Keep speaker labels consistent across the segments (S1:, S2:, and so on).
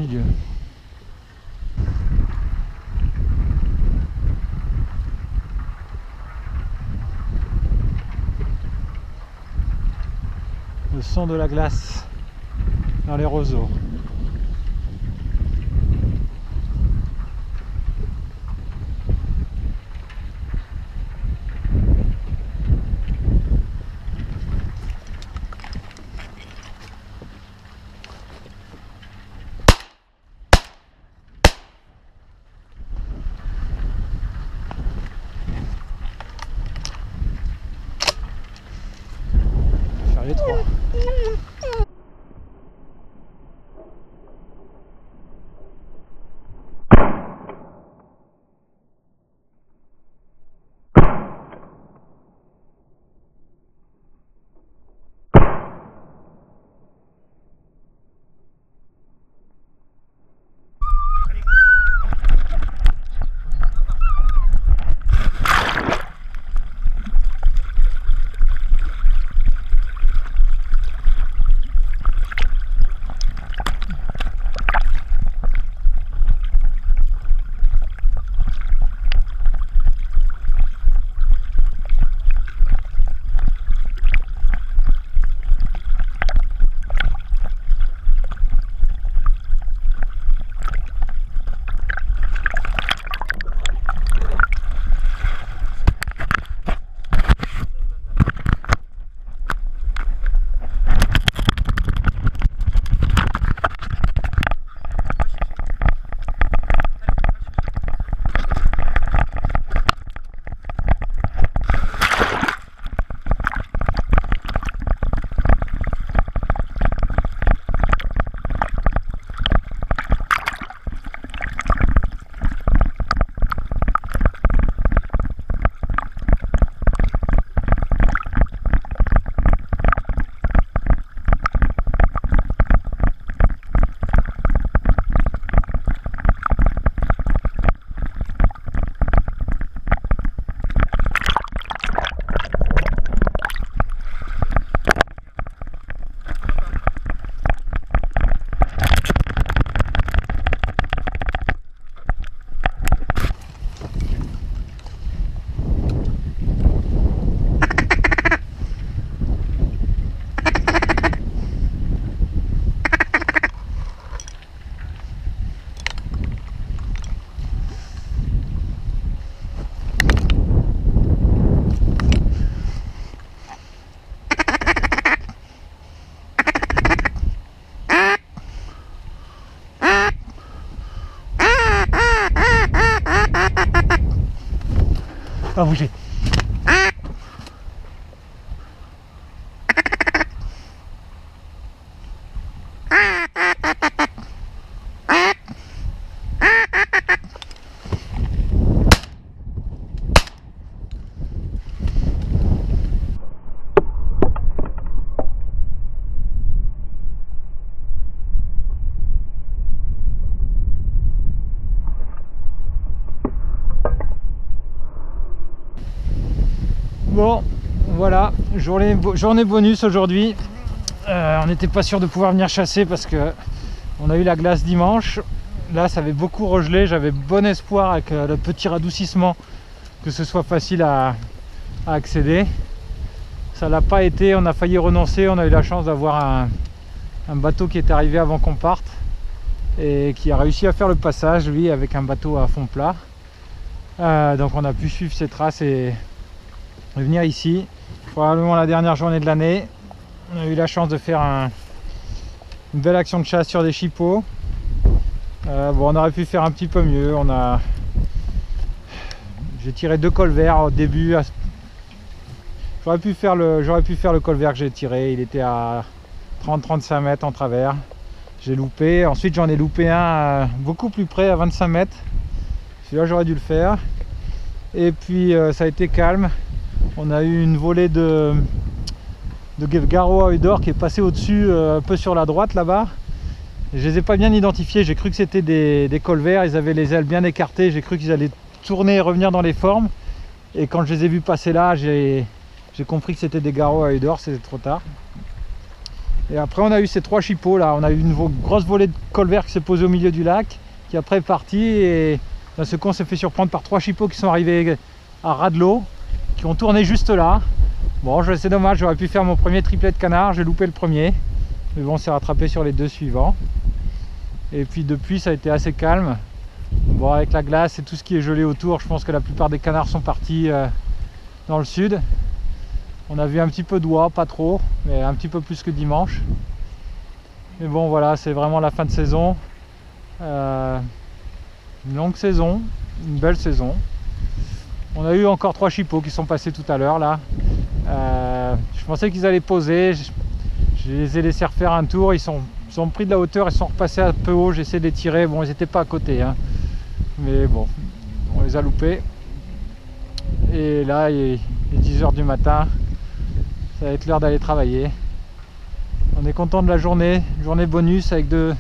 S1: milieu. Le son de la glace dans les roseaux. Faire les trois. Pas bouger. Bon, voilà, journée bonus aujourd'hui. On n'était pas sûr de pouvoir venir chasser parce que on a eu la glace dimanche. Là, ça avait beaucoup regelé. J'avais bon espoir avec le petit radoucissement que ce soit facile à accéder. Ça l'a pas été. On a failli renoncer. On a eu la chance d'avoir un bateau qui est arrivé avant qu'on parte et qui a réussi à faire le passage, lui, avec un bateau à fond plat. Donc on a pu suivre ses traces et venir ici, probablement la dernière journée de l'année. On a eu la chance de faire une belle action de chasse sur des chippeaux. Bon, on aurait pu faire un petit peu mieux. J'ai tiré 2 colverts au début. J'aurais pu faire le colvert que j'ai tiré. Il était à 30-35 mètres en travers. J'ai loupé. Ensuite, j'en ai loupé un beaucoup plus près, à 25 mètres. Celui-là, j'aurais dû le faire. Et puis, ça a été calme. On a eu une volée de garrot à œil d'or qui est passé au-dessus, un peu sur la droite là-bas. Je les ai pas bien identifiés, j'ai cru que c'était des colverts, ils avaient les ailes bien écartées, j'ai cru qu'ils allaient tourner et revenir dans les formes. Et quand je les ai vus passer là, j'ai compris que c'était des garrots à œil d'or, c'était trop tard. Et après on a eu ces 3 chipots là, on a eu une grosse volée de colvert qui s'est posée au milieu du lac, qui après est partie, et d'un seul coup on s'est fait surprendre par 3 chipots qui sont arrivés à ras de l'eau, qui ont tourné juste là. Bon, c'est dommage, j'aurais pu faire mon premier triplet de canard, j'ai loupé le premier, mais bon, on s'est rattrapé sur les 2 suivants. Et puis depuis ça a été assez calme. Bon, avec la glace et tout ce qui est gelé autour, je pense que la plupart des canards sont partis dans le sud. On a vu un petit peu d'oies, pas trop, mais un petit peu plus que dimanche. Mais bon, voilà, c'est vraiment la fin de saison. Une longue saison, une belle saison. On a eu encore 3 chipots qui sont passés tout à l'heure là. Je pensais qu'ils allaient poser. Je les ai laissés refaire un tour. Ils ont pris de la hauteur, ils sont repassés un peu haut. J'ai essayé de les tirer. Bon, ils n'étaient pas à côté, hein. Mais bon, on les a loupés. Et là, il est 10 h du matin. Ça va être l'heure d'aller travailler. On est content de la journée bonus avec deux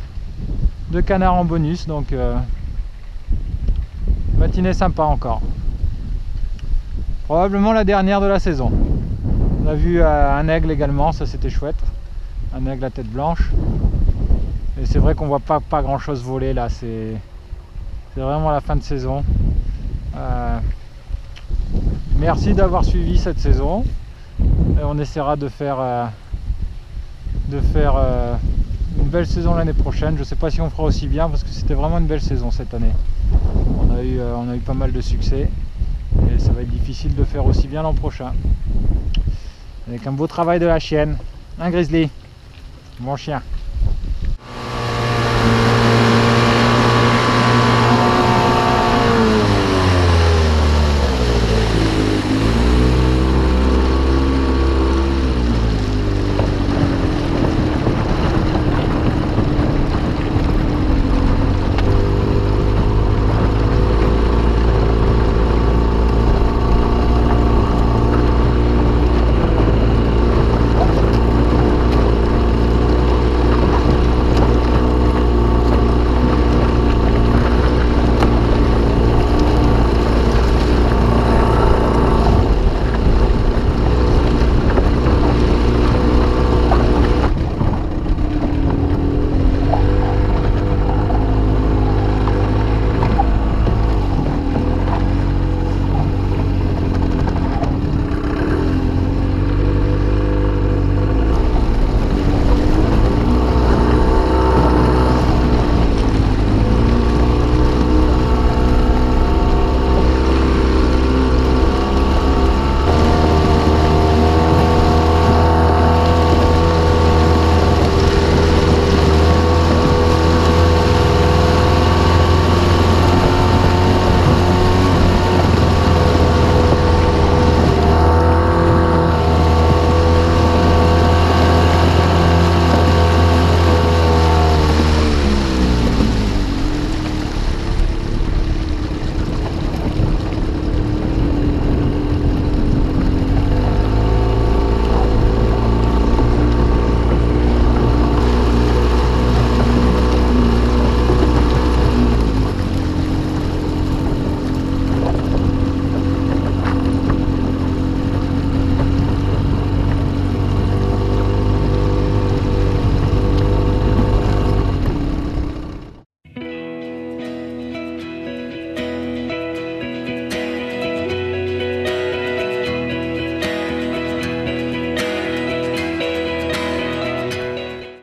S1: canards en bonus, donc matinée sympa encore. Probablement la dernière de la saison. On a vu un aigle également, ça c'était chouette. Un aigle à tête blanche. Et c'est vrai qu'on voit pas grand chose voler là, c'est vraiment la fin de saison. Merci d'avoir suivi cette saison. Et on essaiera de faire une belle saison l'année prochaine. Je ne sais pas si on fera aussi bien parce que c'était vraiment une belle saison cette année. On a eu pas mal de succès et ça va être difficile de faire aussi bien l'an prochain. Avec un beau travail de la chienne, un grizzly, bon chien.